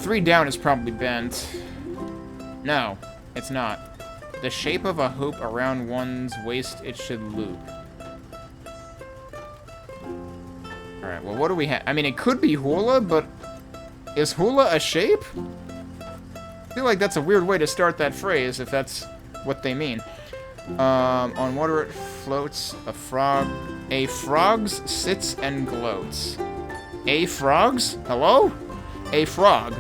Speaker 1: 3 down is probably bent. No, it's not. The shape of a hoop around one's waist, it should loop. Alright, well, what do we have? I mean, it could be hula, but is hula a shape? I feel like that's a weird way to start that phrase, if that's what they mean. On water it floats, a frogs sits and gloats. A frogs? Hello? A frog.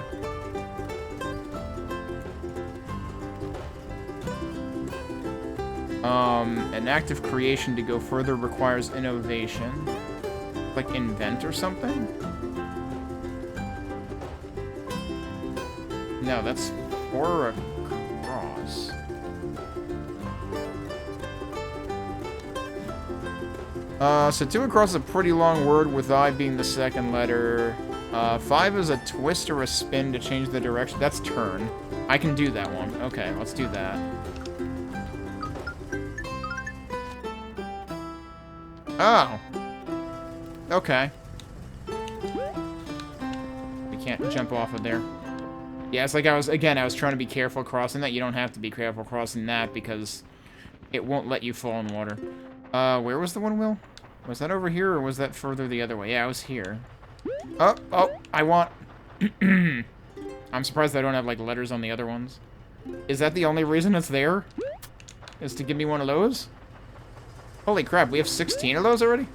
Speaker 1: An act of creation to go further requires innovation. Like invent or something? No, that's for a cross. So 2 across is a pretty long word, with I being the second letter. 5 is a twist or a spin to change the direction. That's turn. I can do that one. Okay, let's do that. Oh. Okay. We can't jump off of there. Yeah, it's like I was trying to be careful crossing that. You don't have to be careful crossing that because it won't let you fall in water. Where was the one wheel? Was that over here or was that further the other way? Yeah, I was here. Oh, I want... I'm surprised I don't have, like, letters on the other ones. Is that the only reason it's there? Is to give me one of those? Holy crap, we have 16 of those already?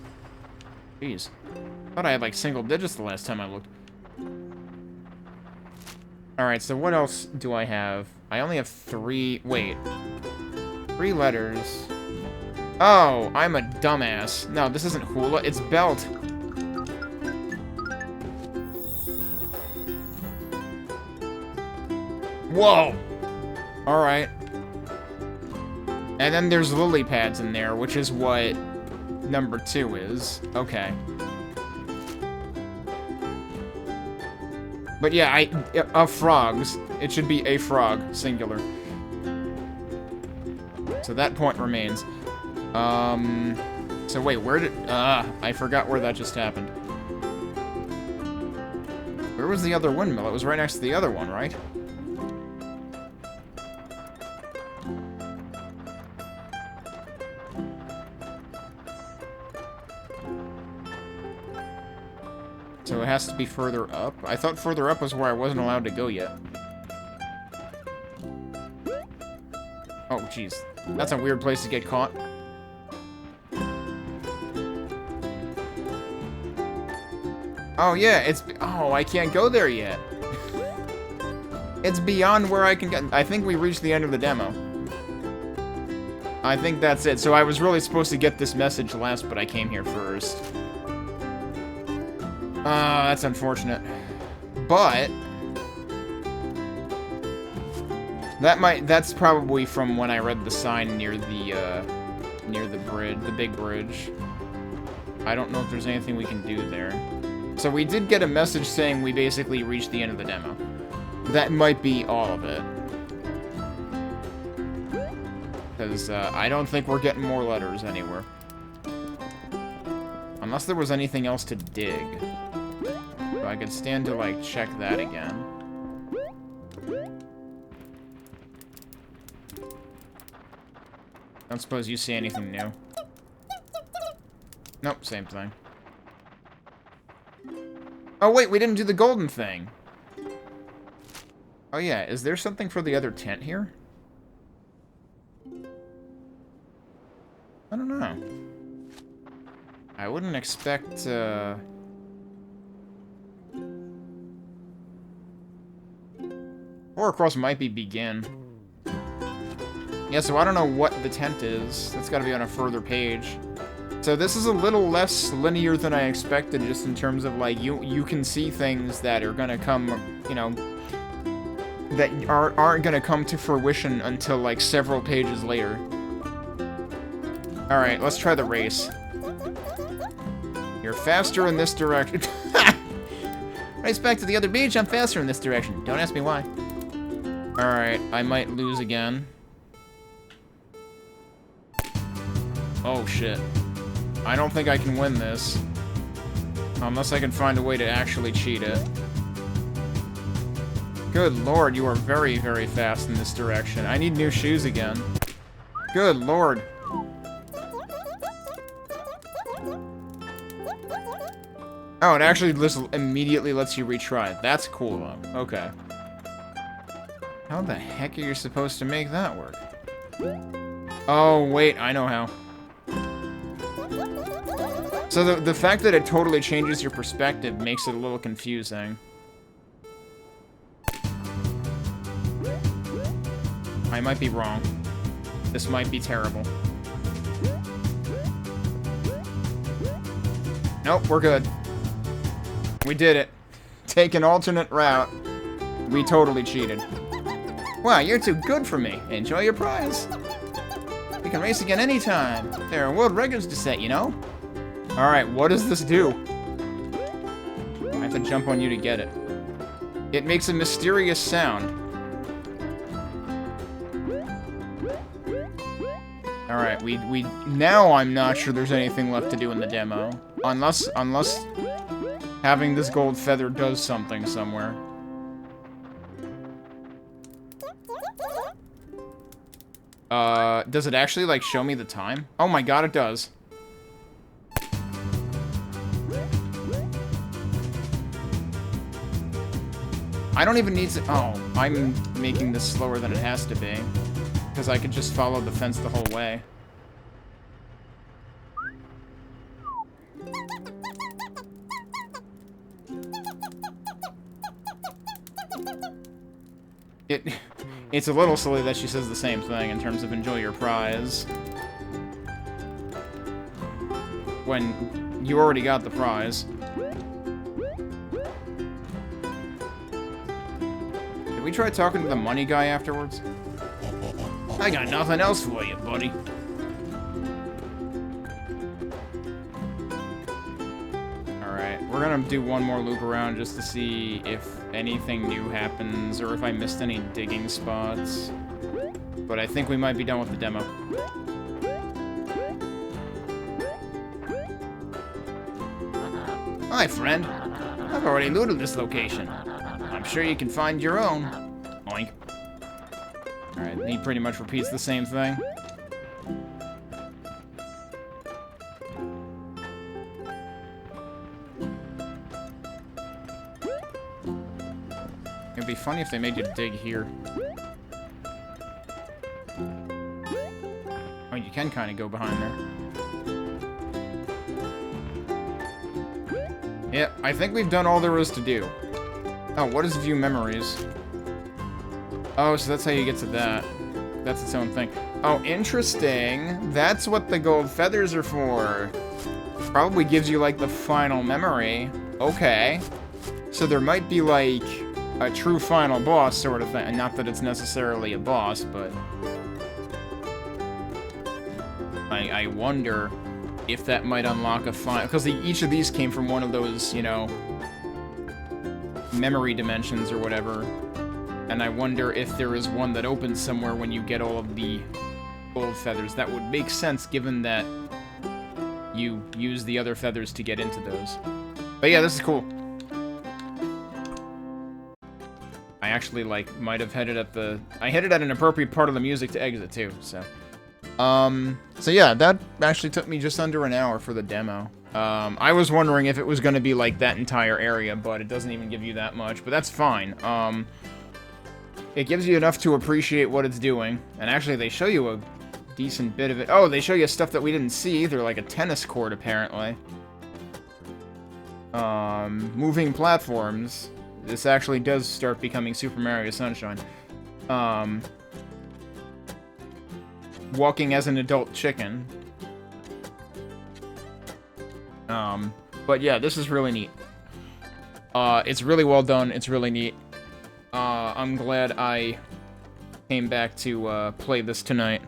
Speaker 1: Jeez. I thought I had, like, single digits the last time I looked. Alright, so what else do I have? I only have 3... Wait. 3 letters. Oh, I'm a dumbass. No, this isn't hula, it's belt. Whoa! Alright. And then there's lily pads in there, which is what number 2 is. Okay. But yeah, frogs. It should be a frog, singular. So that point remains. So wait, where did... I forgot where that just happened. Where was the other windmill? It was right next to the other one, right? So it has to be further up? I thought further up was where I wasn't allowed to go yet. Oh, jeez. That's a weird place to get caught. Oh, yeah, it's... Oh, I can't go there yet. It's beyond where I can get... I think we reached the end of the demo. I think that's it. So I was really supposed to get this message last, but I came here first. That's unfortunate. But... That's probably from when I read the sign near the bridge, the big bridge. I don't know if there's anything we can do there. So we did get a message saying we basically reached the end of the demo. That might be all of it. Because I don't think we're getting more letters anywhere. Unless there was anything else to dig. So I could stand to, like, check that again. Don't suppose you see anything new. Nope, same thing. Oh, wait, we didn't do the golden thing. Oh, yeah, is there something for the other tent here? I don't know. I wouldn't expect, Or across might be begin. Yeah, so I don't know what the tent is. That's gotta be on a further page. So this is a little less linear than I expected, just in terms of, like, you can see things that are gonna come, you know, that aren't gonna come to fruition until, like, several pages later. Alright, let's try the race. You're faster in this direction. Race back to the other beach, I'm faster in this direction. Don't ask me why. Alright, I might lose again. Oh, shit. I don't think I can win this. Unless I can find a way to actually cheat it. Good lord, you are very, very fast in this direction. I need new shoes again. Good lord. Oh, it actually just immediately lets you retry. That's cool, though. Okay. How the heck are you supposed to make that work? Oh, wait, I know how. So the fact that it totally changes your perspective makes it a little confusing. I might be wrong. This might be terrible. Nope, we're good. We did it. Take an alternate route. We totally cheated. Wow, you're too good for me. Enjoy your prize. We can race again anytime. There are world records to set, you know? Alright, what does this do? I have to jump on you to get it. It makes a mysterious sound. Alright, we now I'm not sure there's anything left to do in the demo. Unless having this gold feather does something somewhere. Does it actually, like, show me the time? Oh my god, it does. I don't even need to... Oh, I'm making this slower than it has to be. Because I could just follow the fence the whole way. It's a little silly that she says the same thing in terms of enjoy your prize. When you already got the prize. Did we try talking to the money guy afterwards? I got nothing else for you, buddy. Alright, we're gonna do one more loop around just to see if anything new happens, or if I missed any digging spots. But I think we might be done with the demo. Hi, friend. I've already looted this location. I'm sure you can find your own. Oink. Alright, he pretty much repeats the same thing. It'd be funny if they made you dig here. Oh, you can kind of go behind there. Yeah, I think we've done all there is to do. Oh, what is view memories? Oh, so that's how you get to that. That's its own thing. Oh, interesting. That's what the gold feathers are for. Probably gives you, like, the final memory. Okay. So there might be, like, a true final boss sort of thing. Not that it's necessarily a boss, but... I wonder if that might unlock a fine, because each of these came from one of those, you know, memory dimensions or whatever, and I wonder if there is one that opens somewhere when you get all of the gold feathers. That would make sense, given that you use the other feathers to get into those. But yeah, this is cool. I actually, like, might have headed at the... I headed at an appropriate part of the music to exit, too, so... So yeah, that actually took me just under an hour for the demo. I was wondering if it was going to be like that entire area, but it doesn't even give you that much, but that's fine. It gives you enough to appreciate what it's doing, and actually they show you a decent bit of it. Oh, they show you stuff that we didn't see either, like a tennis court, apparently. Moving platforms. This actually does start becoming Super Mario Sunshine. Walking as an adult chicken. But yeah, this is really neat. It's really well done. It's really neat. I'm glad I came back to play this tonight.